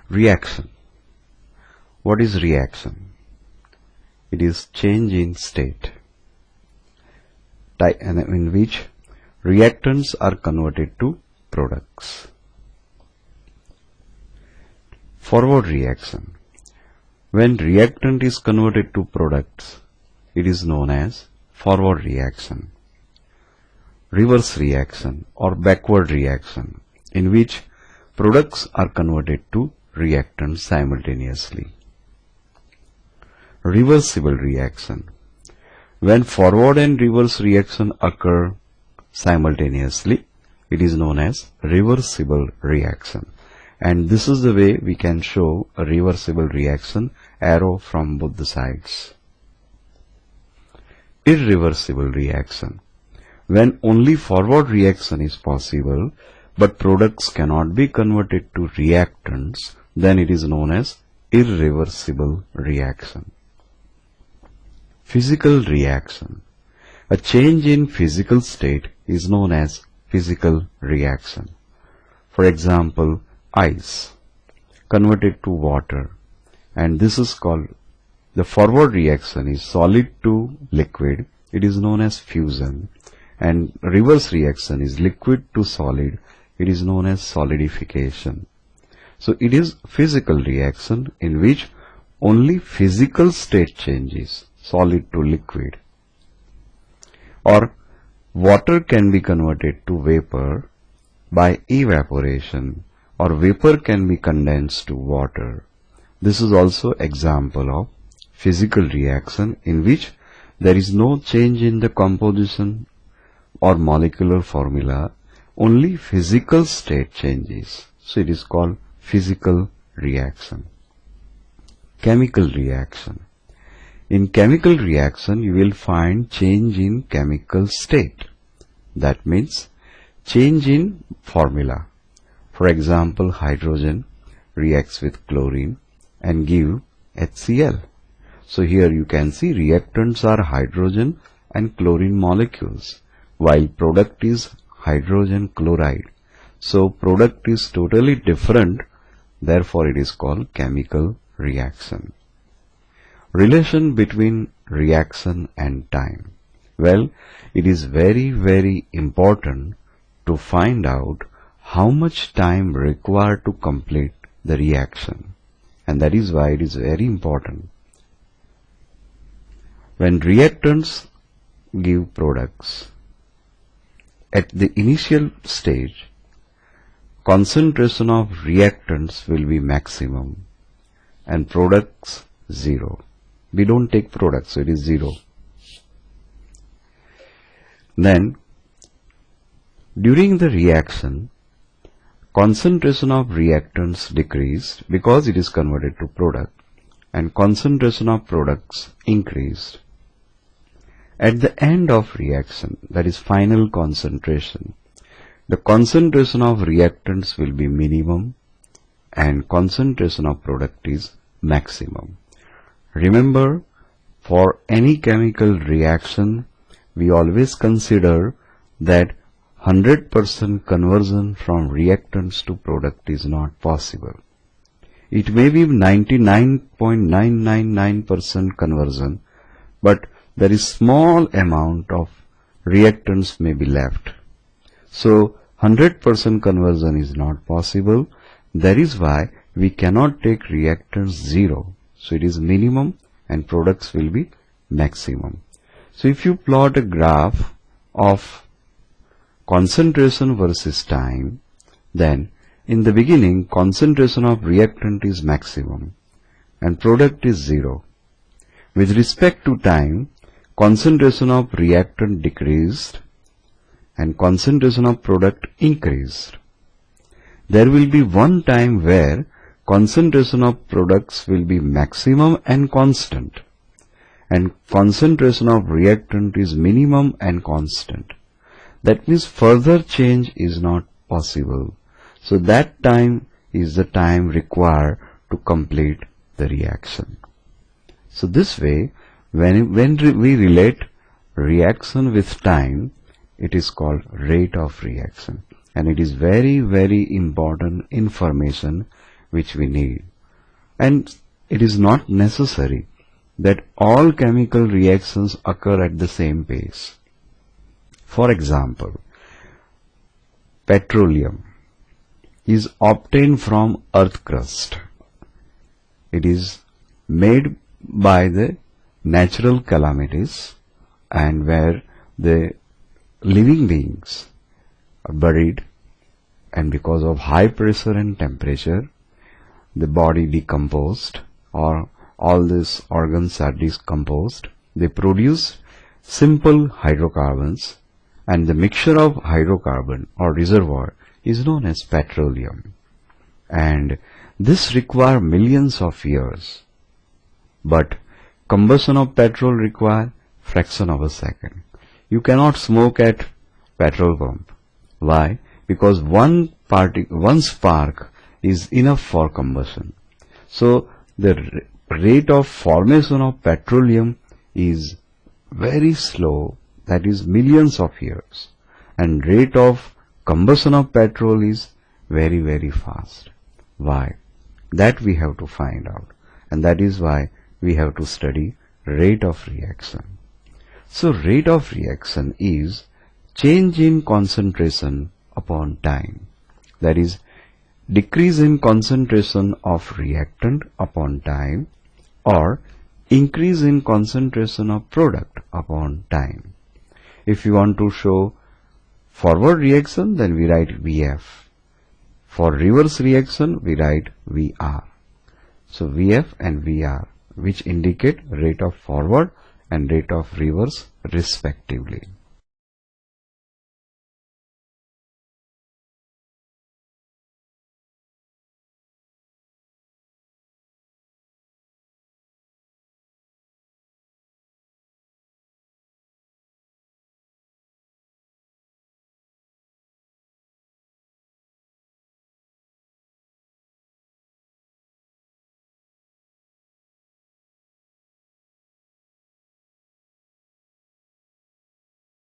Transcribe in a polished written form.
Reaction. What is reaction? It is change in state, in which reactants are converted to products. Forward reaction. When reactant is converted to products, it is known as forward reaction. Reverse reaction or backward reaction, in which products are converted to reactants simultaneously. Reversible reaction. When forward and reverse reaction occur simultaneously, it is known as reversible reaction. And this is the way we can show a reversible reaction, arrow from both the sides. Irreversible reaction. When only forward reaction is possible, but products cannot be converted to reactants, then it is known as irreversible reaction. Physical reaction. A change in physical state is known as physical reaction. For example, ice converted to water, and this is called, the forward reaction is solid to liquid, it is known as fusion, and reverse reaction is liquid to solid, it is known as solidification. So it is physical reaction in which only physical state changes, solid to liquid. Or water can be converted to vapor by evaporation, or vapor can be condensed to water. This is also example of physical reaction in which there is no change in the composition or molecular formula, only physical state changes. So it is called physical reaction. Chemical reaction. In chemical reaction, you will find change in chemical state. That means change in formula. For example, hydrogen reacts with chlorine and give HCl. So here you can see reactants are hydrogen and chlorine molecules, while product is hydrogen chloride. So product is totally different, therefore it is called chemical reaction. Relation between reaction and time. Well, it is very, very important to find out how much time required to complete the reaction, and that is why it is very important. When reactants give products, at the initial stage, concentration of reactants will be maximum and products 0. We don't take products, so it is 0. Then, during the reaction, concentration of reactants decreased because it is converted to product, and concentration of products increased. At the end of reaction, that is final concentration, the concentration of reactants will be minimum and concentration of product is maximum. Remember, for any chemical reaction, we always consider that 100% conversion from reactants to product is not possible. It may be 99.999% conversion, but there is small amount of reactants may be left. So 100% conversion is not possible. That is why we cannot take reactants 0. So it is minimum and products will be maximum. So if you plot a graph of concentration versus time, then in the beginning concentration of reactant is maximum and product is 0. With respect to time, concentration of reactant decreased and concentration of product increased. There will be one time where concentration of products will be maximum and constant, and concentration of reactant is minimum and constant. That means further change is not possible. So that time is the time required to complete the reaction. So this way, when we relate reaction with time, it is called rate of reaction, and it is very, very important information which we need. And it is not necessary that all chemical reactions occur at the same pace. For example, petroleum is obtained from earth crust. It is made by the natural calamities and where the living beings are buried, and because of high pressure and temperature the body decomposed, or all these organs are decomposed. They produce simple hydrocarbons, and the mixture of hydrocarbon or reservoir is known as petroleum, and this requires millions of years. But combustion of petrol requires fraction of a second. You cannot smoke at petrol pump. Why? Because one spark is enough for combustion. So the rate of formation of petroleum is very slow, that is millions of years, and rate of combustion of petrol is very, very fast. Why? That we have to find out, and that is why we have to study rate of reaction. So rate of reaction is change in concentration upon time, that is decrease in concentration of reactant upon time, or increase in concentration of product upon time. If you want to show forward reaction, then we write VF. For reverse reaction, we write VR. So VF and VR, which indicate rate of forward and rate of reverse respectively.